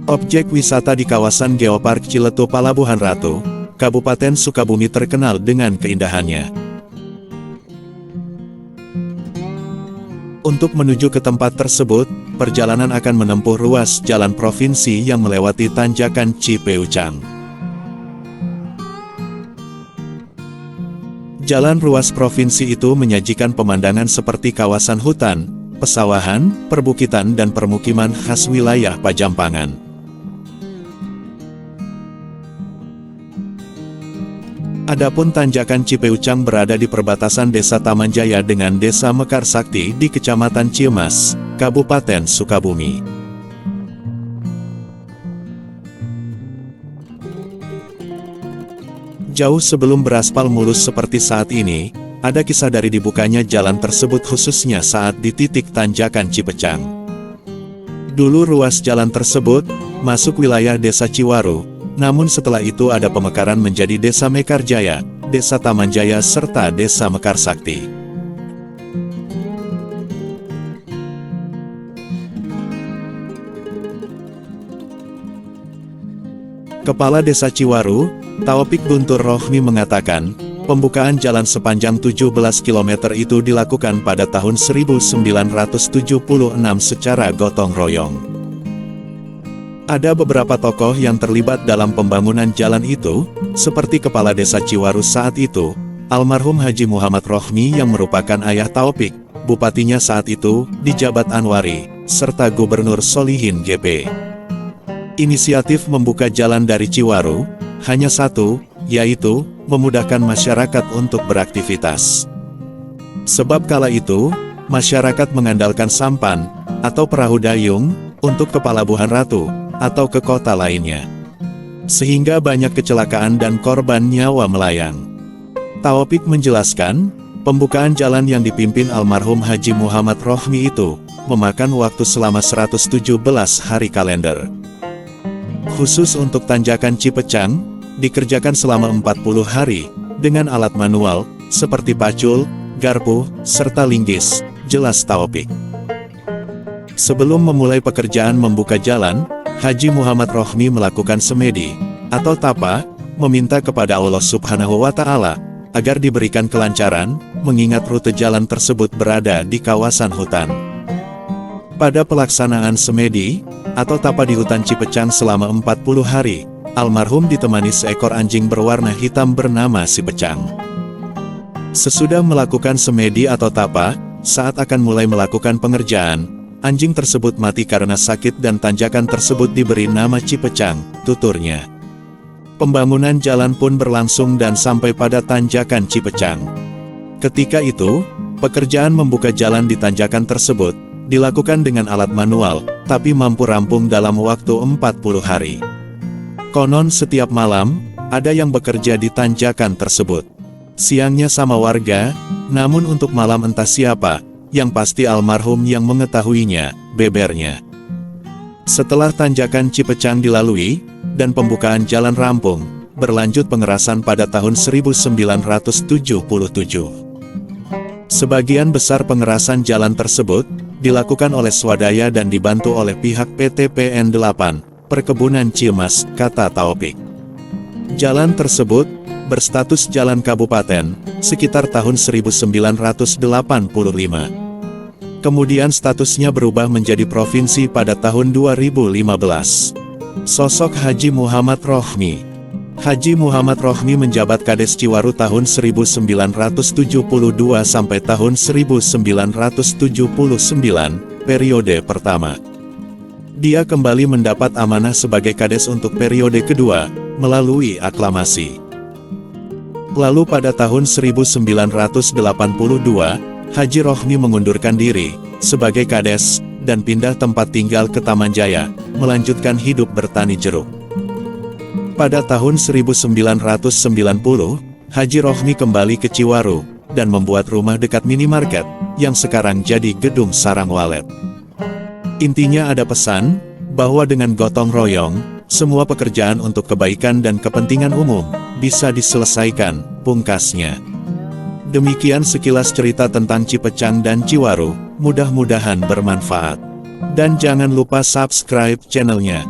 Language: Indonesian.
Objek wisata di kawasan Geopark Ciletuh Palabuhan Ratu, Kabupaten Sukabumi terkenal dengan keindahannya. Untuk menuju ke tempat tersebut, perjalanan akan menempuh ruas jalan provinsi yang melewati tanjakan Cipeucang. Jalan ruas provinsi itu menyajikan pemandangan seperti kawasan hutan, pesawahan, perbukitan dan permukiman khas wilayah Pajampangan. Adapun tanjakan Cipeucang berada di perbatasan Desa Tamanjaya dengan Desa Mekarsakti di Kecamatan Ciamas, Kabupaten Sukabumi. Jauh sebelum beraspal mulus seperti saat ini, ada kisah dari dibukanya jalan tersebut khususnya saat di titik tanjakan Cipecang. Dulu ruas jalan tersebut masuk wilayah Desa Ciwaru. Namun setelah itu ada pemekaran menjadi Desa Mekarjaya, Desa Tamanjaya serta Desa Mekarsakti. Kepala Desa Ciwaru, Taufik Guntur Rohmi mengatakan, pembukaan jalan sepanjang 17 km itu dilakukan pada tahun 1976 secara gotong royong. Ada beberapa tokoh yang terlibat dalam pembangunan jalan itu, seperti Kepala Desa Ciwaru saat itu, almarhum Haji Muhammad Rohmi yang merupakan ayah Taufik, bupatinya saat itu, Dijabat Anwari, serta Gubernur Solihin GP. Inisiatif membuka jalan dari Ciwaru, hanya satu, yaitu, memudahkan masyarakat untuk beraktivitas. Sebab kala itu, masyarakat mengandalkan sampan, atau perahu dayung, untuk ke Palabuhan Ratu, atau ke kota lainnya. Sehingga banyak kecelakaan dan korban nyawa melayang. Taufik menjelaskan, pembukaan jalan yang dipimpin almarhum Haji Muhammad Rohmi itu, memakan waktu selama 117 hari kalender. Khusus untuk tanjakan Cipecang, dikerjakan selama 40 hari, dengan alat manual, seperti pacul, garpu, serta linggis, jelas Taufik. Sebelum memulai pekerjaan membuka jalan, Haji Muhammad Rohmi melakukan semedi, atau tapa, meminta kepada Allah Subhanahu wa Ta'ala, agar diberikan kelancaran, mengingat rute jalan tersebut berada di kawasan hutan. Pada pelaksanaan semedi, atau tapa di hutan Cipecang selama 40 hari, almarhum ditemani seekor anjing berwarna hitam bernama Si Pecang. Sesudah melakukan semedi atau tapa, saat akan mulai melakukan pengerjaan, anjing tersebut mati karena sakit dan tanjakan tersebut diberi nama Cipecang, tuturnya. Pembangunan jalan pun berlangsung dan sampai pada tanjakan Cipecang. Ketika itu, pekerjaan membuka jalan di tanjakan tersebut, dilakukan dengan alat manual, tapi mampu rampung dalam waktu 40 hari. Konon setiap malam, ada yang bekerja di tanjakan tersebut. Siangnya sama warga, namun untuk malam entah siapa, yang pasti almarhum yang mengetahuinya, bebernya. Setelah tanjakan Cipecang dilalui, dan pembukaan jalan rampung, berlanjut pengerasan pada tahun 1977. Sebagian besar pengerasan jalan tersebut, dilakukan oleh swadaya dan dibantu oleh pihak PT PN 8, Perkebunan Ciamas, kata Taufik. Jalan tersebut, berstatus jalan kabupaten, sekitar tahun 1985. Kemudian statusnya berubah menjadi provinsi pada tahun 2015. Sosok Haji Muhammad Rohmi. Haji Muhammad Rohmi menjabat Kades Ciwaru tahun 1972 sampai tahun 1979, periode pertama. Dia kembali mendapat amanah sebagai Kades untuk periode kedua, melalui aklamasi. Lalu pada tahun 1982, Haji Rohmi mengundurkan diri, sebagai Kades, dan pindah tempat tinggal ke Tamanjaya, melanjutkan hidup bertani jeruk. Pada tahun 1990, Haji Rohmi kembali ke Ciwaru, dan membuat rumah dekat minimarket, yang sekarang jadi gedung sarang walet. Intinya ada pesan, bahwa dengan gotong royong, semua pekerjaan untuk kebaikan dan kepentingan umum, bisa diselesaikan, pungkasnya. Demikian sekilas cerita tentang Cipecang dan Ciwaru, mudah-mudahan bermanfaat. Dan jangan lupa subscribe channelnya.